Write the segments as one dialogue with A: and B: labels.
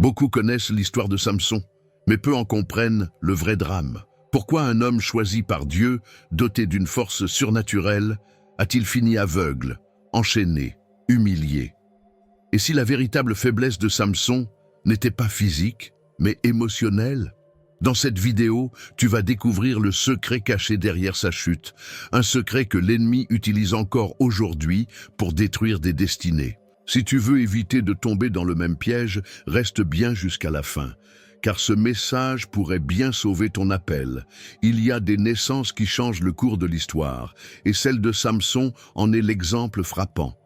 A: Beaucoup connaissent l'histoire de Samson, mais peu en comprennent le vrai drame. Pourquoi un homme choisi par Dieu, doté d'une force surnaturelle, a-t-il fini aveugle, enchaîné, humilié? Et si la véritable faiblesse de Samson n'était pas physique, mais émotionnelle? Dans cette vidéo, tu vas découvrir le secret caché derrière sa chute, un secret que l'ennemi utilise encore aujourd'hui pour détruire des destinées. Si tu veux éviter de tomber dans le même piège, reste bien jusqu'à la fin, car ce message pourrait bien sauver ton appel. Il y a des naissances qui changent le cours de l'histoire, et celle de Samson en est l'exemple frappant.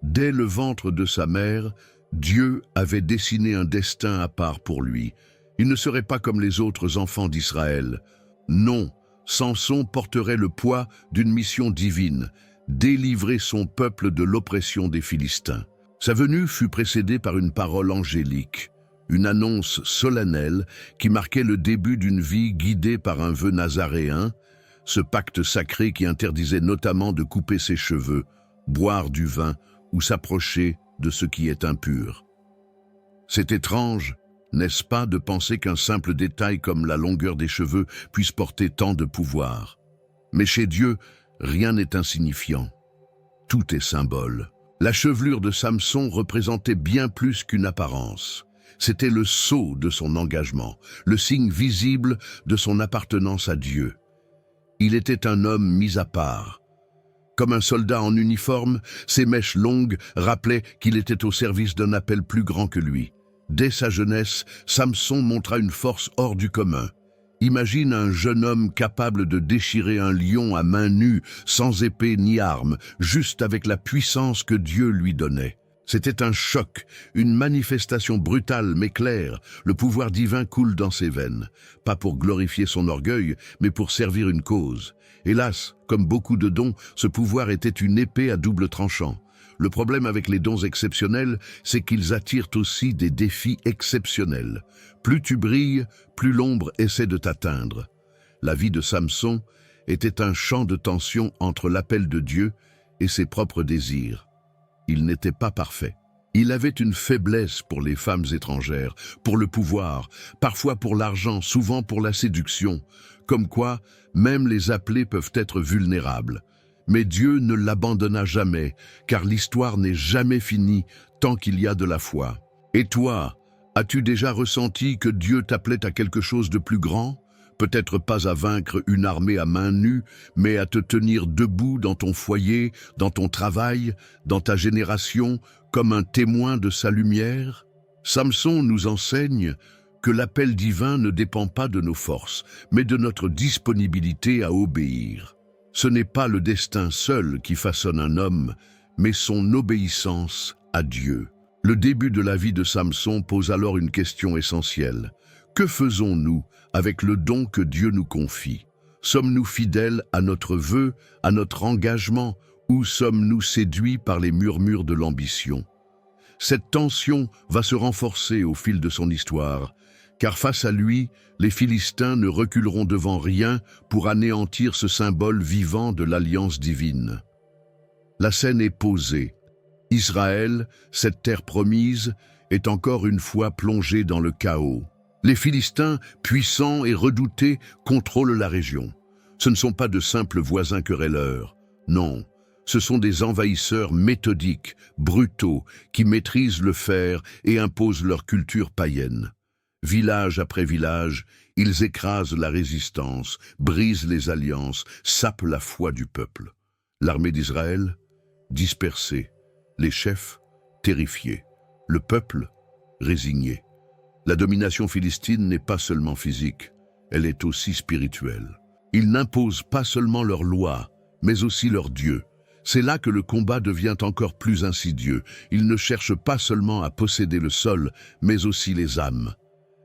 A: Dès le ventre de sa mère, Dieu avait dessiné un destin à part pour lui. Il ne serait pas comme les autres enfants d'Israël. Non, Samson porterait le poids d'une mission divine, délivrer son peuple de l'oppression des Philistins. Sa venue fut précédée par une parole angélique, une annonce solennelle qui marquait le début d'une vie guidée par un vœu nazaréen, ce pacte sacré qui interdisait notamment de couper ses cheveux, boire du vin ou s'approcher de ce qui est impur. C'est étrange, n'est-ce pas, de penser qu'un simple détail comme la longueur des cheveux puisse porter tant de pouvoir. Mais chez Dieu, rien n'est insignifiant. Tout est symbole. La chevelure de Samson représentait bien plus qu'une apparence. C'était le sceau de son engagement, le signe visible de son appartenance à Dieu. Il était un homme mis à part. Comme un soldat en uniforme, ses mèches longues rappelaient qu'il était au service d'un appel plus grand que lui. Dès sa jeunesse, Samson montra une force hors du commun. Imagine un jeune homme capable de déchirer un lion à main nue, sans épée ni arme, juste avec la puissance que Dieu lui donnait. C'était un choc, une manifestation brutale mais claire. Le pouvoir divin coule dans ses veines, pas pour glorifier son orgueil, mais pour servir une cause. Hélas, comme beaucoup de dons, ce pouvoir était une épée à double tranchant. Le problème avec les dons exceptionnels, c'est qu'ils attirent aussi des défis exceptionnels. Plus tu brilles, plus l'ombre essaie de t'atteindre. La vie de Samson était un champ de tension entre l'appel de Dieu et ses propres désirs. Il n'était pas parfait. Il avait une faiblesse pour les femmes étrangères, pour le pouvoir, parfois pour l'argent, souvent pour la séduction. Comme quoi, même les appelés peuvent être vulnérables. Mais Dieu ne l'abandonna jamais, car l'histoire n'est jamais finie tant qu'il y a de la foi. Et toi, as-tu déjà ressenti que Dieu t'appelait à quelque chose de plus grand? Peut-être pas à vaincre une armée à main nue, mais à te tenir debout dans ton foyer, dans ton travail, dans ta génération, comme un témoin de sa lumière? Samson nous enseigne que l'appel divin ne dépend pas de nos forces, mais de notre disponibilité à obéir. Ce n'est pas le destin seul qui façonne un homme, mais son obéissance à Dieu. Le début de la vie de Samson pose alors une question essentielle. Que faisons-nous avec le don que Dieu nous confie? Sommes-nous fidèles à notre vœu, à notre engagement, ou sommes-nous séduits par les murmures de l'ambition? Cette tension va se renforcer au fil de son histoire, car face à lui, les Philistins ne reculeront devant rien pour anéantir ce symbole vivant de l'alliance divine. La scène est posée. Israël, cette terre promise, est encore une fois plongée dans le chaos. Les Philistins, puissants et redoutés, contrôlent la région. Ce ne sont pas de simples voisins querelleurs. Non, ce sont des envahisseurs méthodiques, brutaux, qui maîtrisent le fer et imposent leur culture païenne. Village après village, ils écrasent la résistance, brisent les alliances, sapent la foi du peuple. L'armée d'Israël, dispersée. Les chefs, terrifiés. Le peuple, résigné. La domination philistine n'est pas seulement physique, elle est aussi spirituelle. Ils n'imposent pas seulement leurs lois, mais aussi leurs dieux. C'est là que le combat devient encore plus insidieux. Ils ne cherchent pas seulement à posséder le sol, mais aussi les âmes.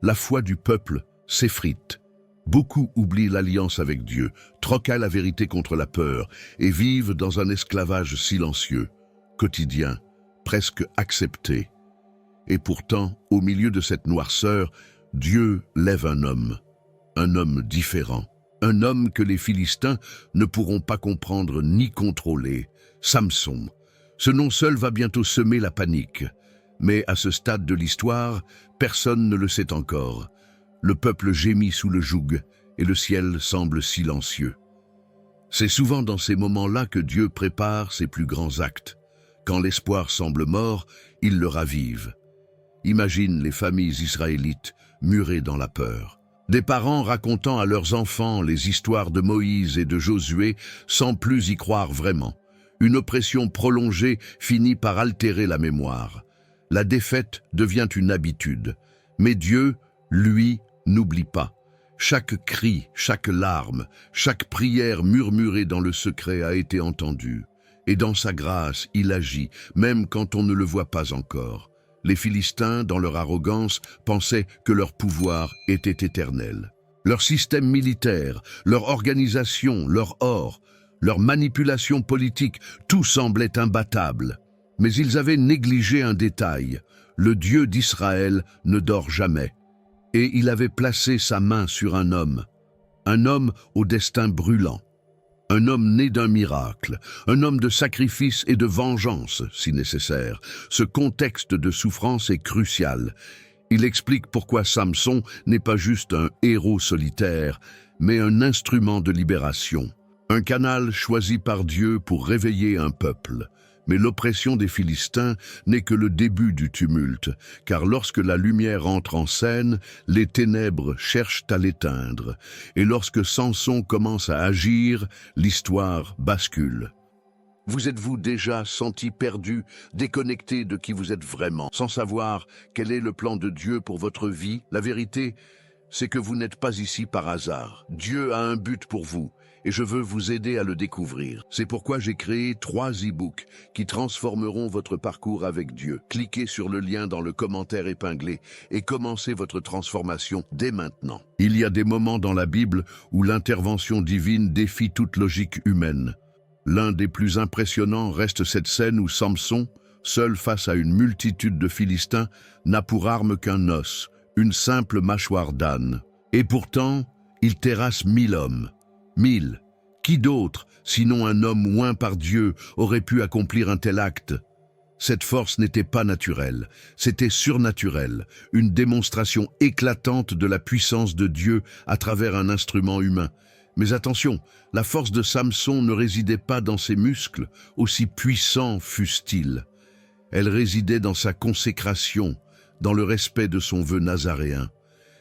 A: La foi du peuple s'effrite. Beaucoup oublient l'alliance avec Dieu, troquent la vérité contre la peur et vivent dans un esclavage silencieux, quotidien, presque accepté. Et pourtant, au milieu de cette noirceur, Dieu lève un homme différent, un homme que les Philistins ne pourront pas comprendre ni contrôler, Samson. Ce nom seul va bientôt semer la panique. Mais à ce stade de l'histoire, personne ne le sait encore. Le peuple gémit sous le joug et le ciel semble silencieux. C'est souvent dans ces moments-là que Dieu prépare ses plus grands actes. Quand l'espoir semble mort, il le ravive. Imagine les familles israélites murées dans la peur. Des parents racontant à leurs enfants les histoires de Moïse et de Josué sans plus y croire vraiment. Une oppression prolongée finit par altérer la mémoire. La défaite devient une habitude. Mais Dieu, lui, n'oublie pas. Chaque cri, chaque larme, chaque prière murmurée dans le secret a été entendue. Et dans sa grâce, il agit, même quand on ne le voit pas encore. Les Philistins, dans leur arrogance, pensaient que leur pouvoir était éternel. Leur système militaire, leur organisation, leur or, leur manipulation politique, tout semblait imbattable. Mais ils avaient négligé un détail. Le Dieu d'Israël ne dort jamais. Et il avait placé sa main sur un homme au destin brûlant. Un homme né d'un miracle, un homme de sacrifice et de vengeance, si nécessaire. Ce contexte de souffrance est crucial. Il explique pourquoi Samson n'est pas juste un héros solitaire, mais un instrument de libération. Un canal choisi par Dieu pour réveiller un peuple. Mais l'oppression des Philistins n'est que le début du tumulte, car lorsque la lumière entre en scène, les ténèbres cherchent à l'éteindre. Et lorsque Samson commence à agir, l'histoire bascule. Vous êtes-vous déjà senti perdu, déconnecté de qui vous êtes vraiment, sans savoir quel est le plan de Dieu pour votre vie? La vérité, c'est que vous n'êtes pas ici par hasard. Dieu a un but pour vous. Et je veux vous aider à le découvrir. C'est pourquoi j'ai créé 3 e-books qui transformeront votre parcours avec Dieu. Cliquez sur le lien dans le commentaire épinglé et commencez votre transformation dès maintenant. Il y a des moments dans la Bible où l'intervention divine défie toute logique humaine. L'un des plus impressionnants reste cette scène où Samson, seul face à une multitude de Philistins, n'a pour arme qu'un os, une simple mâchoire d'âne. Et pourtant, il terrasse 1000 hommes. 1000. Qui d'autre, sinon un homme oint par Dieu, aurait pu accomplir un tel acte? Cette force n'était pas naturelle, c'était surnaturel, une démonstration éclatante de la puissance de Dieu à travers un instrument humain. Mais attention, la force de Samson ne résidait pas dans ses muscles, aussi puissants fussent-ils. Elle résidait dans sa consécration, dans le respect de son vœu nazaréen.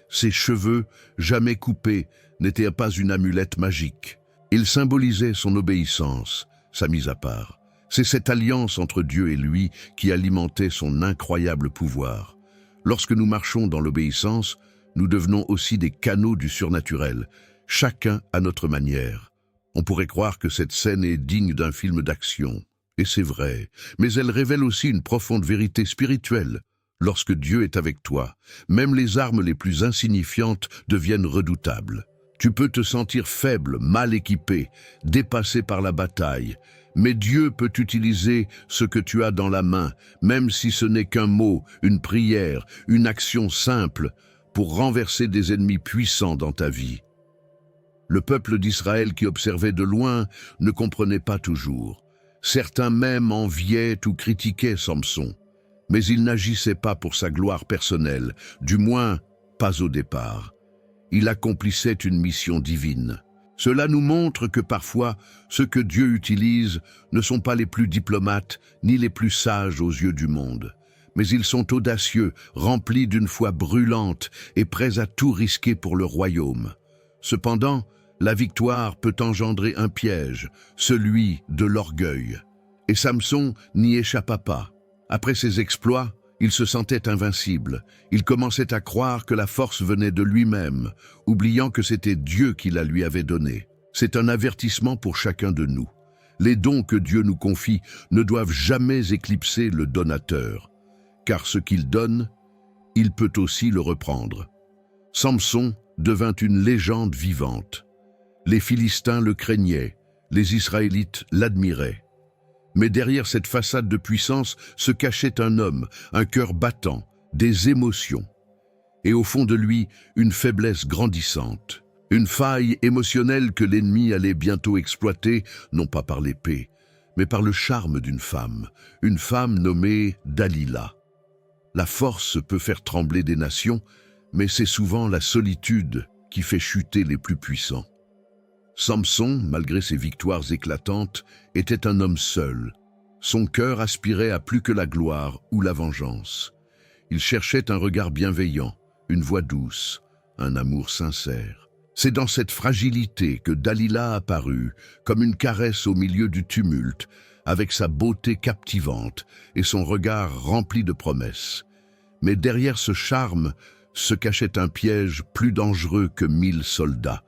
A: Ses cheveux, jamais coupés, n'était pas une amulette magique. Il symbolisait son obéissance, sa mise à part. C'est cette alliance entre Dieu et lui qui alimentait son incroyable pouvoir. Lorsque nous marchons dans l'obéissance, nous devenons aussi des canaux du surnaturel, chacun à notre manière. On pourrait croire que cette scène est digne d'un film d'action. Et c'est vrai, mais elle révèle aussi une profonde vérité spirituelle. Lorsque Dieu est avec toi, même les armes les plus insignifiantes deviennent redoutables. Tu peux te sentir faible, mal équipé, dépassé par la bataille, mais Dieu peut utiliser ce que tu as dans la main, même si ce n'est qu'un mot, une prière, une action simple, pour renverser des ennemis puissants dans ta vie. Le peuple d'Israël qui observait de loin ne comprenait pas toujours. Certains même enviaient ou critiquaient Samson, mais il n'agissait pas pour sa gloire personnelle, du moins pas au départ. Il accomplissait une mission divine. Cela nous montre que parfois, ceux que Dieu utilise ne sont pas les plus diplomates ni les plus sages aux yeux du monde. Mais ils sont audacieux, remplis d'une foi brûlante et prêts à tout risquer pour le royaume. Cependant, la victoire peut engendrer un piège, celui de l'orgueil. Et Samson n'y échappa pas. Après ses exploits, il se sentait invincible. Il commençait à croire que la force venait de lui-même, oubliant que c'était Dieu qui la lui avait donnée. C'est un avertissement pour chacun de nous. Les dons que Dieu nous confie ne doivent jamais éclipser le donateur, car ce qu'il donne, il peut aussi le reprendre. Samson devint une légende vivante. Les Philistins le craignaient, les Israélites l'admiraient. Mais derrière cette façade de puissance se cachait un homme, un cœur battant, des émotions. Et au fond de lui, une faiblesse grandissante. Une faille émotionnelle que l'ennemi allait bientôt exploiter, non pas par l'épée, mais par le charme d'une femme, une femme nommée Dalila. La force peut faire trembler des nations, mais c'est souvent la solitude qui fait chuter les plus puissants. Samson, malgré ses victoires éclatantes, était un homme seul. Son cœur aspirait à plus que la gloire ou la vengeance. Il cherchait un regard bienveillant, une voix douce, un amour sincère. C'est dans cette fragilité que Dalila apparut, comme une caresse au milieu du tumulte, avec sa beauté captivante et son regard rempli de promesses. Mais derrière ce charme se cachait un piège plus dangereux que 1000 soldats.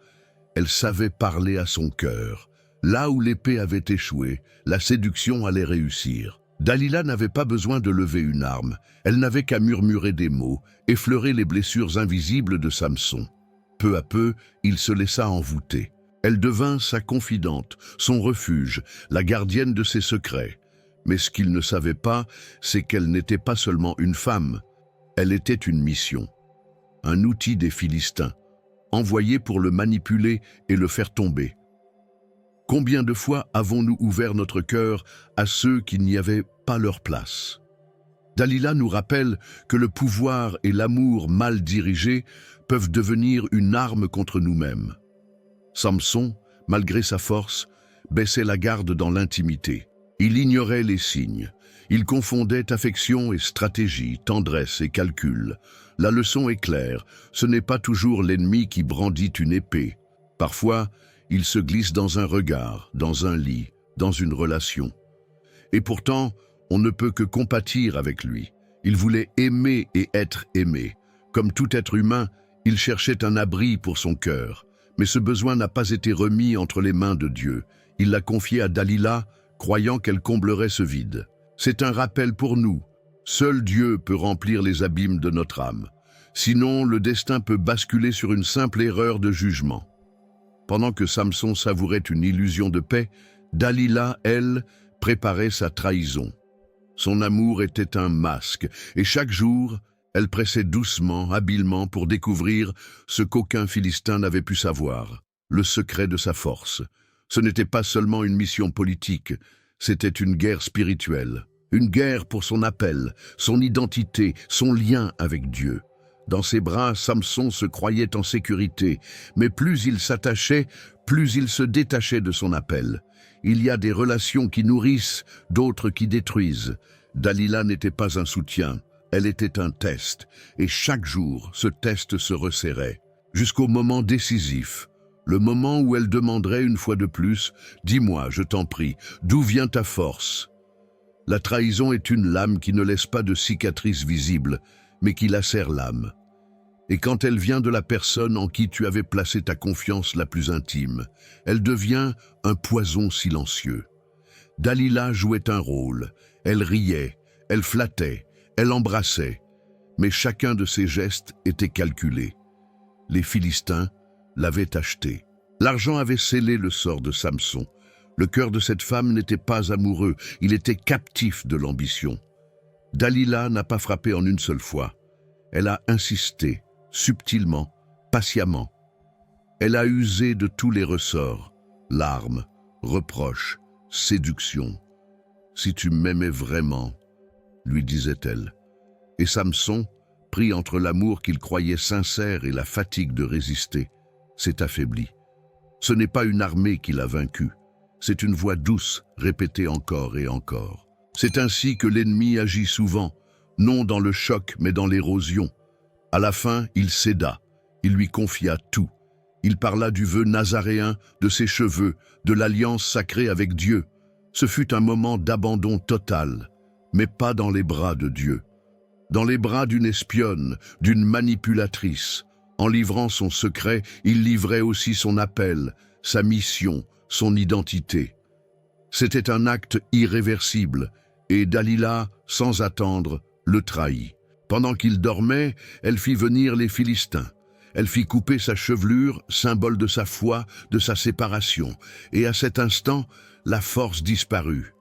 A: Elle savait parler à son cœur. Là où l'épée avait échoué, la séduction allait réussir. Dalila n'avait pas besoin de lever une arme. Elle n'avait qu'à murmurer des mots, effleurer les blessures invisibles de Samson. Peu à peu, il se laissa envoûter. Elle devint sa confidente, son refuge, la gardienne de ses secrets. Mais ce qu'il ne savait pas, c'est qu'elle n'était pas seulement une femme. Elle était une mission, un outil des Philistins, envoyé pour le manipuler et le faire tomber. Combien de fois avons-nous ouvert notre cœur à ceux qui n'y avaient pas leur place? Dalila nous rappelle que le pouvoir et l'amour mal dirigés peuvent devenir une arme contre nous-mêmes. Samson, malgré sa force, baissait la garde dans l'intimité. Il ignorait les signes. Il confondait affection et stratégie, tendresse et calcul. La leçon est claire, ce n'est pas toujours l'ennemi qui brandit une épée. Parfois, il se glisse dans un regard, dans un lit, dans une relation. Et pourtant, on ne peut que compatir avec lui. Il voulait aimer et être aimé. Comme tout être humain, il cherchait un abri pour son cœur. Mais ce besoin n'a pas été remis entre les mains de Dieu. Il l'a confié à Dalila, croyant qu'elle comblerait ce vide. C'est un rappel pour nous. Seul Dieu peut remplir les abîmes de notre âme. Sinon, le destin peut basculer sur une simple erreur de jugement. Pendant que Samson savourait une illusion de paix, Dalila, elle, préparait sa trahison. Son amour était un masque, et chaque jour, elle pressait doucement, habilement pour découvrir ce qu'aucun Philistin n'avait pu savoir, le secret de sa force. Ce n'était pas seulement une mission politique, c'était une guerre spirituelle, une guerre pour son appel, son identité, son lien avec Dieu. Dans ses bras, Samson se croyait en sécurité, mais plus il s'attachait, plus il se détachait de son appel. Il y a des relations qui nourrissent, d'autres qui détruisent. Dalila n'était pas un soutien, elle était un test, et chaque jour, ce test se resserrait, jusqu'au moment décisif, le moment où elle demanderait une fois de plus « Dis-moi, je t'en prie, d'où vient ta force ?» La trahison est une lame qui ne laisse pas de cicatrice visible, mais qui lacère l'âme. Et quand elle vient de la personne en qui tu avais placé ta confiance la plus intime, elle devient un poison silencieux. Dalila jouait un rôle, elle riait, elle flattait, elle embrassait, mais chacun de ses gestes était calculé. Les Philistins l'avaient acheté. L'argent avait scellé le sort de Samson. Le cœur de cette femme n'était pas amoureux, il était captif de l'ambition. Dalila n'a pas frappé en une seule fois. Elle a insisté, subtilement, patiemment. Elle a usé de tous les ressorts, larmes, reproches, séduction. « Si tu m'aimais vraiment », lui disait-elle. Et Samson, pris entre l'amour qu'il croyait sincère et la fatigue de résister, s'est affaibli. Ce n'est pas une armée qui l'a vaincu, c'est une voix douce répétée encore et encore. C'est ainsi que l'ennemi agit souvent, non dans le choc mais dans l'érosion. À la fin, il céda, il lui confia tout. Il parla du vœu nazaréen, de ses cheveux, de l'alliance sacrée avec Dieu. Ce fut un moment d'abandon total, mais pas dans les bras de Dieu. Dans les bras d'une espionne, d'une manipulatrice. En livrant son secret, il livrait aussi son appel, sa mission, son identité. C'était un acte irréversible, et Dalila, sans attendre, le trahit. Pendant qu'il dormait, elle fit venir les Philistins. Elle fit couper sa chevelure, symbole de sa foi, de sa séparation, et à cet instant, la force disparut.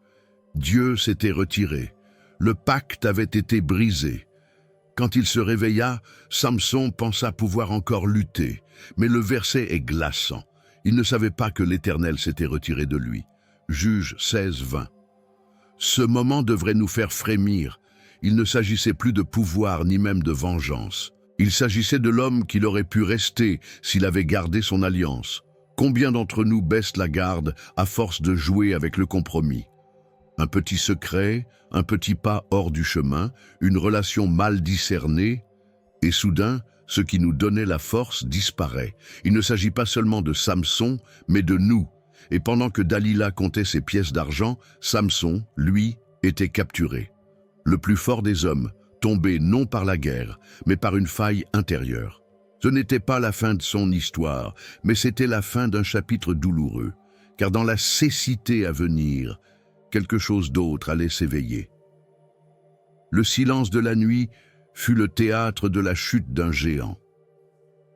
A: Dieu s'était retiré. Le pacte avait été brisé. Quand il se réveilla, Samson pensa pouvoir encore lutter, mais le verset est glaçant. Il ne savait pas que l'Éternel s'était retiré de lui. Juge 16, 20. Ce moment devrait nous faire frémir. il ne s'agissait plus de pouvoir ni même de vengeance. Il s'agissait de l'homme qu'il aurait pu rester s'il avait gardé son alliance. Combien d'entre nous baissent la garde à force de jouer avec le compromis? Un petit secret, un petit pas hors du chemin, une relation mal discernée, et soudain, ce qui nous donnait la force disparaît. Il ne s'agit pas seulement de Samson, mais de nous. Et pendant que Dalila comptait ses pièces d'argent, Samson, lui, était capturé. Le plus fort des hommes, tombé non par la guerre, mais par une faille intérieure. Ce n'était pas la fin de son histoire, mais c'était la fin d'un chapitre douloureux, car dans la cécité à venir, quelque chose d'autre allait s'éveiller. Le silence de la nuit fut le théâtre de la chute d'un géant.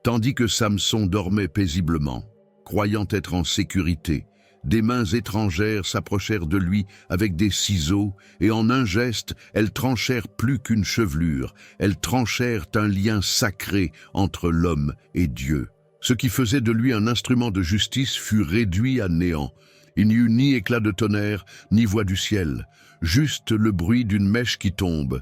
A: Tandis que Samson dormait paisiblement, croyant être en sécurité, des mains étrangères s'approchèrent de lui avec des ciseaux, et en un geste, elles tranchèrent plus qu'une chevelure, elles tranchèrent un lien sacré entre l'homme et Dieu. Ce qui faisait de lui un instrument de justice fut réduit à néant. Il n'y eut ni éclat de tonnerre, ni voix du ciel, juste le bruit d'une mèche qui tombe,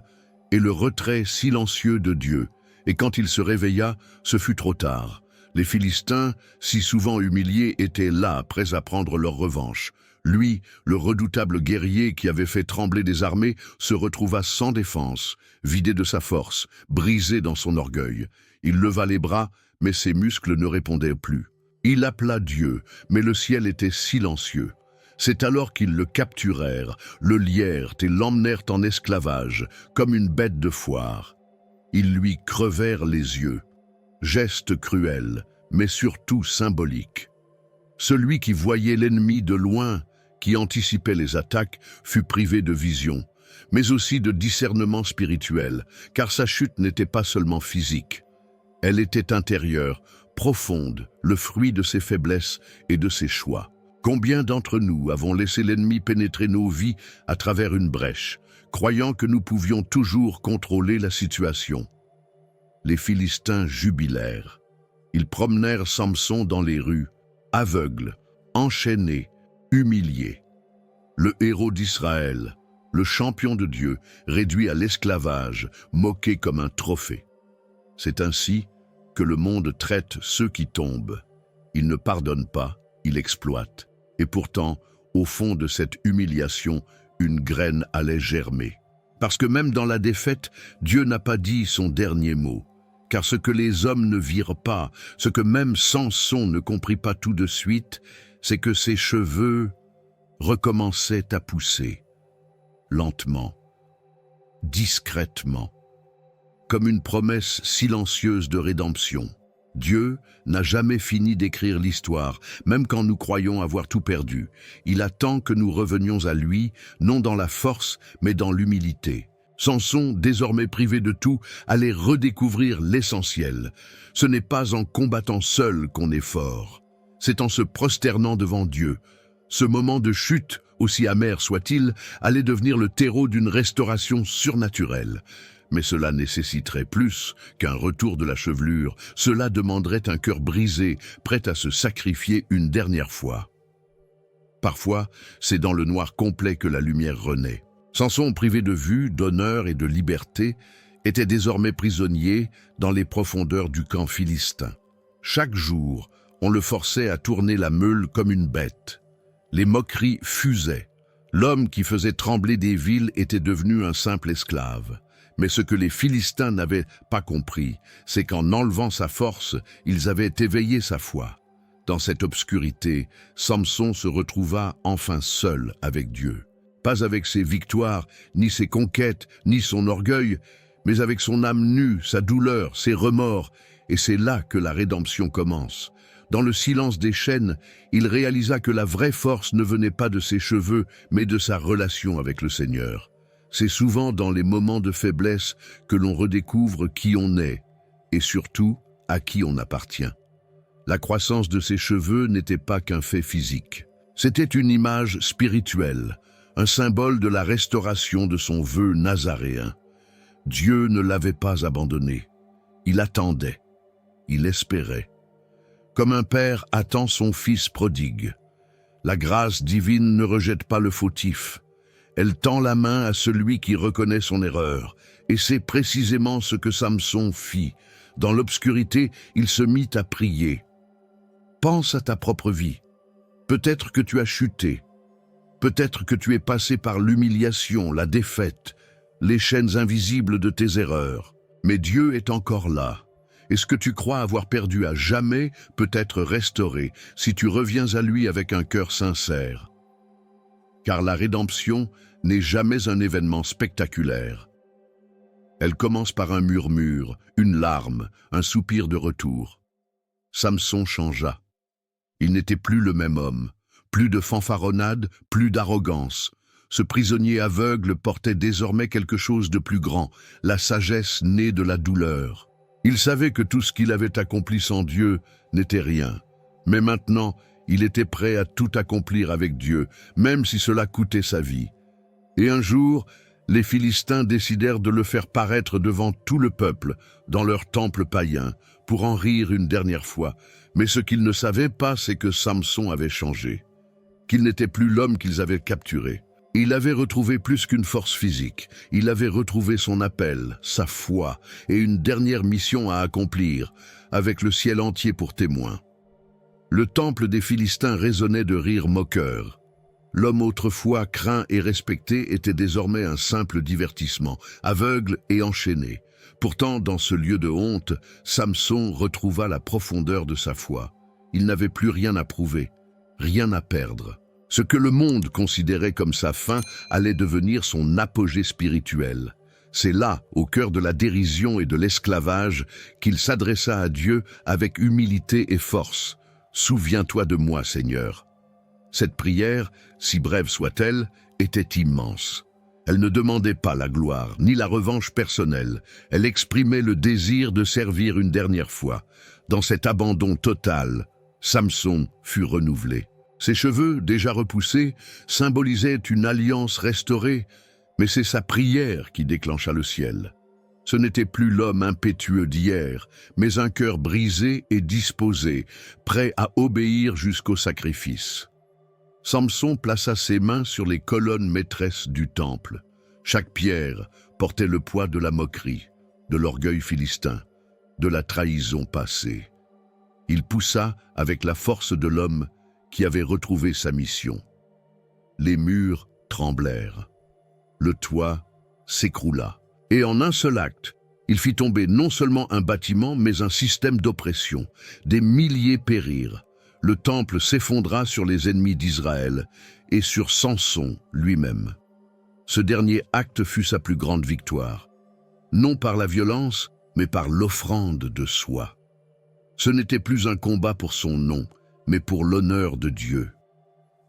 A: et le retrait silencieux de Dieu. Et quand il se réveilla, ce fut trop tard. Les Philistins, si souvent humiliés, étaient là, prêts à prendre leur revanche. Lui, le redoutable guerrier qui avait fait trembler des armées, se retrouva sans défense, vidé de sa force, brisé dans son orgueil. Il leva les bras, mais ses muscles ne répondaient plus. Il appela Dieu, mais le ciel était silencieux. C'est alors qu'ils le capturèrent, le lièrent et l'emmenèrent en esclavage, comme une bête de foire. Ils lui crevèrent les yeux. Geste cruel, mais surtout symbolique. Celui qui voyait l'ennemi de loin, qui anticipait les attaques, fut privé de vision, mais aussi de discernement spirituel, car sa chute n'était pas seulement physique. Elle était intérieure, profonde, le fruit de ses faiblesses et de ses choix. Combien d'entre nous avons laissé l'ennemi pénétrer nos vies à travers une brèche, croyant que nous pouvions toujours contrôler la situation? Les Philistins jubilèrent. Ils promenèrent Samson dans les rues, aveugle, enchaîné, humilié. Le héros d'Israël, le champion de Dieu, réduit à l'esclavage, moqué comme un trophée. C'est ainsi que le monde traite ceux qui tombent. Il ne pardonne pas, il exploite. Et pourtant, au fond de cette humiliation, une graine allait germer. Parce que même dans la défaite, Dieu n'a pas dit son dernier mot. Car ce que les hommes ne virent pas, ce que même Samson ne comprit pas tout de suite, c'est que ses cheveux recommençaient à pousser, lentement, discrètement, comme une promesse silencieuse de rédemption. Dieu n'a jamais fini d'écrire l'histoire, même quand nous croyons avoir tout perdu. Il attend que nous revenions à lui, non dans la force, mais dans l'humilité. Samson, désormais privé de tout, allait redécouvrir l'essentiel. Ce n'est pas en combattant seul qu'on est fort. C'est en se prosternant devant Dieu. Ce moment de chute, aussi amer soit-il, allait devenir le terreau d'une restauration surnaturelle. Mais cela nécessiterait plus qu'un retour de la chevelure. Cela demanderait un cœur brisé, prêt à se sacrifier une dernière fois. Parfois, c'est dans le noir complet que la lumière renaît. Samson, privé de vue, d'honneur et de liberté, était désormais prisonnier dans les profondeurs du camp philistin. Chaque jour, on le forçait à tourner la meule comme une bête. Les moqueries fusaient. L'homme qui faisait trembler des villes était devenu un simple esclave. Mais ce que les Philistins n'avaient pas compris, c'est qu'en enlevant sa force, ils avaient éveillé sa foi. Dans cette obscurité, Samson se retrouva enfin seul avec Dieu. Pas avec ses victoires, ni ses conquêtes, ni son orgueil, mais avec son âme nue, sa douleur, ses remords, et c'est là que la rédemption commence. Dans le silence des chaînes, il réalisa que la vraie force ne venait pas de ses cheveux, mais de sa relation avec le Seigneur. C'est souvent dans les moments de faiblesse que l'on redécouvre qui on est, et surtout à qui on appartient. La croissance de ses cheveux n'était pas qu'un fait physique. C'était une image spirituelle, un symbole de la restauration de son vœu nazaréen. Dieu ne l'avait pas abandonné. Il attendait, il espérait. Comme un père attend son fils prodigue. La grâce divine ne rejette pas le fautif. Elle tend la main à celui qui reconnaît son erreur. Et c'est précisément ce que Samson fit. Dans l'obscurité, il se mit à prier. Pense à ta propre vie. Peut-être que tu as chuté. Peut-être que tu es passé par l'humiliation, la défaite, les chaînes invisibles de tes erreurs. Mais Dieu est encore là. Et ce que tu crois avoir perdu à jamais peut être restauré si tu reviens à lui avec un cœur sincère. Car la rédemption n'est jamais un événement spectaculaire. Elle commence par un murmure, une larme, un soupir de retour. Samson changea. Il n'était plus le même homme. Plus de fanfaronnade, plus d'arrogance. Ce prisonnier aveugle portait désormais quelque chose de plus grand, la sagesse née de la douleur. Il savait que tout ce qu'il avait accompli sans Dieu n'était rien. Mais maintenant, il était prêt à tout accomplir avec Dieu, même si cela coûtait sa vie. Et un jour, les Philistins décidèrent de le faire paraître devant tout le peuple, dans leur temple païen, pour en rire une dernière fois. Mais ce qu'ils ne savaient pas, c'est que Samson avait changé, qu'il n'était plus l'homme qu'ils avaient capturé. Il avait retrouvé plus qu'une force physique, il avait retrouvé son appel, sa foi et une dernière mission à accomplir, avec le ciel entier pour témoin. Le temple des Philistins résonnait de rires moqueurs. L'homme autrefois craint et respecté était désormais un simple divertissement, aveugle et enchaîné. Pourtant, dans ce lieu de honte, Samson retrouva la profondeur de sa foi. Il n'avait plus rien à prouver, rien à perdre. Ce que le monde considérait comme sa fin allait devenir son apogée spirituel. C'est là, au cœur de la dérision et de l'esclavage, qu'il s'adressa à Dieu avec humilité et force. « Souviens-toi de moi, Seigneur ». Cette prière, si brève soit-elle, était immense. Elle ne demandait pas la gloire, ni la revanche personnelle. Elle exprimait le désir de servir une dernière fois. Dans cet abandon total, Samson fut renouvelé. Ses cheveux, déjà repoussés, symbolisaient une alliance restaurée, mais c'est sa prière qui déclencha le ciel. Ce n'était plus l'homme impétueux d'hier, mais un cœur brisé et disposé, prêt à obéir jusqu'au sacrifice. Samson plaça ses mains sur les colonnes maîtresses du temple. Chaque pierre portait le poids de la moquerie, de l'orgueil philistin, de la trahison passée. Il poussa avec la force de l'homme qui avait retrouvé sa mission. Les murs tremblèrent. Le toit s'écroula. Et en un seul acte, il fit tomber non seulement un bâtiment, mais un système d'oppression. Des milliers périrent. Le temple s'effondra sur les ennemis d'Israël et sur Samson lui-même. Ce dernier acte fut sa plus grande victoire. Non par la violence, mais par l'offrande de soi. Ce n'était plus un combat pour son nom, mais pour l'honneur de Dieu.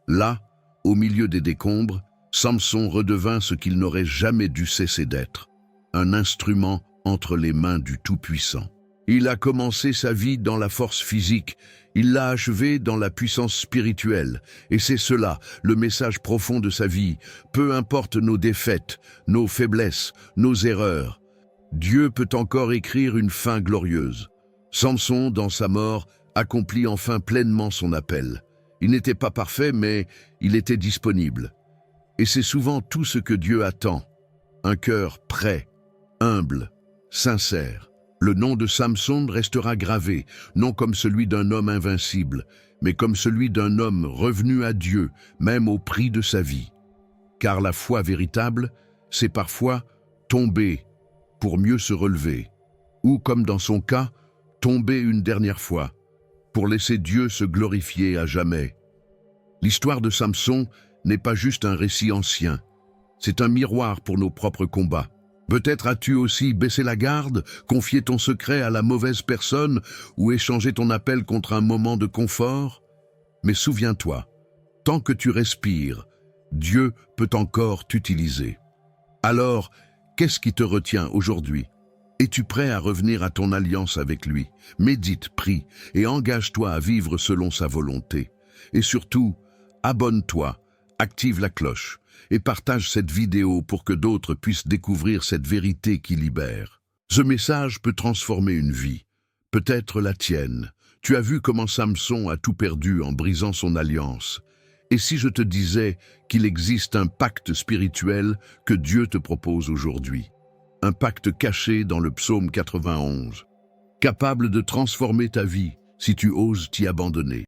A: Là, au milieu des décombres, Samson redevint ce qu'il n'aurait jamais dû cesser d'être, un instrument entre les mains du Tout-Puissant. Il a commencé sa vie dans la force physique, il l'a achevée dans la puissance spirituelle, et c'est cela, le message profond de sa vie. Peu importe nos défaites, nos faiblesses, nos erreurs, Dieu peut encore écrire une fin glorieuse. Samson, dans sa mort, accomplit enfin pleinement son appel. Il n'était pas parfait, mais il était disponible. Et c'est souvent tout ce que Dieu attend. Un cœur prêt, humble, sincère. Le nom de Samson restera gravé, non comme celui d'un homme invincible, mais comme celui d'un homme revenu à Dieu, même au prix de sa vie. Car la foi véritable, c'est parfois tomber pour mieux se relever, ou comme dans son cas, tomber une dernière fois, pour laisser Dieu se glorifier à jamais. L'histoire de Samson n'est pas juste un récit ancien, c'est un miroir pour nos propres combats. Peut-être as-tu aussi baissé la garde, confié ton secret à la mauvaise personne ou échangé ton appel contre un moment de confort. Mais souviens-toi, tant que tu respires, Dieu peut encore t'utiliser. Alors, qu'est-ce qui te retient aujourd'hui? Es-tu prêt à revenir à ton alliance avec lui? Médite, prie et engage-toi à vivre selon sa volonté. Et surtout, abonne-toi, active la cloche et partage cette vidéo pour que d'autres puissent découvrir cette vérité qui libère. Ce message peut transformer une vie, peut-être la tienne. Tu as vu comment Samson a tout perdu en brisant son alliance. Et si je te disais qu'il existe un pacte spirituel que Dieu te propose aujourd'hui? Un pacte caché dans le psaume 91, capable de transformer ta vie si tu oses t'y abandonner.